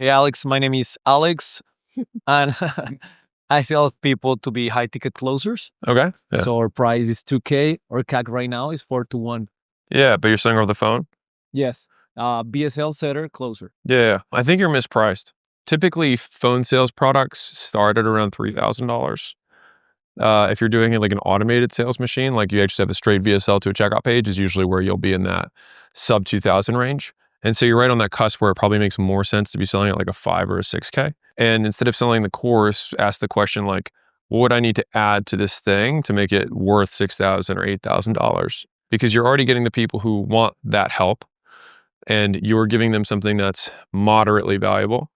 Hey Alex, my name is Alex, and I sell people to be high ticket closers. Okay. Yeah. So our price is 2K. Our CAC right now is 4 to 1. Yeah, but you're selling over the phone? Yes. BSL setter closer. Yeah. I think you're mispriced. Typically, phone sales products start at around $3,000. If you're doing it like an automated sales machine, like you just have a straight VSL to a checkout page, is usually where you'll be in that sub 2000 range. And so you're right on that cusp where it probably makes more sense to be selling at like a 5 or a 6K. And instead of selling the course, ask the question like, what would I need to add to this thing to make it worth $6,000 or $8,000? Because you're already getting the people who want that help, and you're giving them something that's moderately valuable.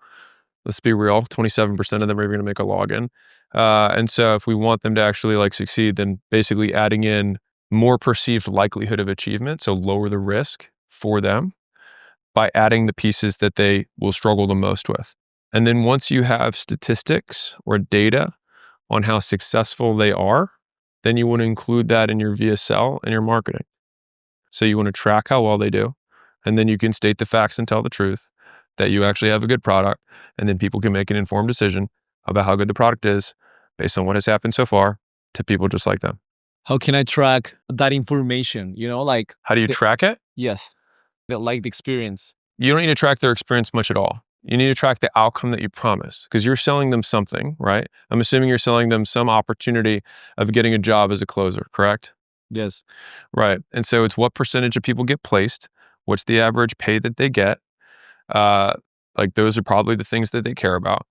Let's be real, 27% of them are going to make a login. And so if we want them to actually like succeed, then basically adding in more perceived likelihood of achievement, so lower the risk for them by adding the pieces that they will struggle the most with. And then once you have statistics or data on how successful they are, then you want to include that in your VSL and your marketing. So you want to track how well they do, and then you can state the facts and tell the truth that you actually have a good product, and then people can make an informed decision about how good the product is based on what has happened so far to people just like them. How can I track that information? Like How do you track it? yes, like the experience. You don't need to track their experience much at all. You need to track the outcome that you promise, because you're selling them something, right? I'm assuming you're selling them some opportunity of getting a job as a closer, correct? Yes. Right. And so it's what percentage of people get placed, what's the average pay that they get. Like those are probably the things that they care about.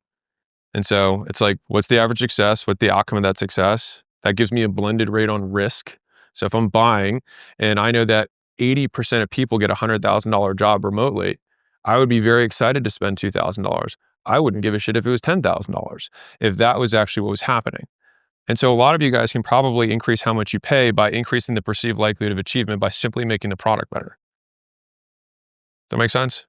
And so it's like, what's the average success? What's the outcome of that success? That gives me a blended rate on risk. So if I'm buying and I know that 80% of people get a $100,000 job remotely, I would be very excited to spend $2,000. I wouldn't give a shit if it was $10,000, if that was actually what was happening. And so a lot of you guys can probably increase how much you pay by increasing the perceived likelihood of achievement by simply making the product better. That make sense?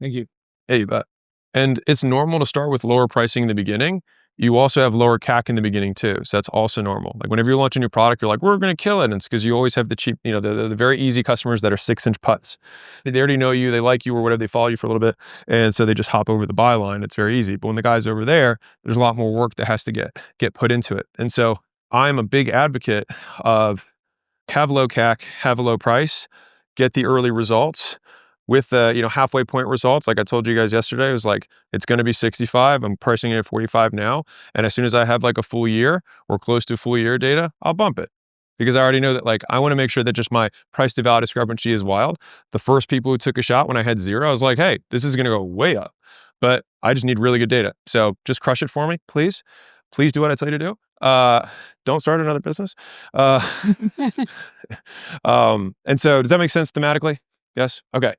Thank you. Yeah, you bet. And it's normal to start with lower pricing in the beginning. You also have lower CAC in the beginning too. So that's also normal. Like whenever you launch a new product, you're like, we're going to kill it. And it's because you always have the cheap, the very easy customers that are 6-inch putts. They already know you, they like you or whatever, they follow you for a little bit. And so they just hop over the buy line. It's very easy. But when the guy's over there, there's a lot more work that has to get put into it. And so I'm a big advocate of have low CAC, have a low price, get the early results. With the halfway point results, like I told you guys yesterday, it was like, it's going to be 65. I'm pricing it at 45 now. And as soon as I have like a full year or close to full year data, I'll bump it. Because I already know that like, I want to make sure that just my price to value discrepancy is wild. The first people who took a shot when I had 0, I was like, hey, this is going to go way up. But I just need really good data. So just crush it for me, please. Please do what I tell you to do. Don't start another business. And so does that make sense thematically? Yes? Okay.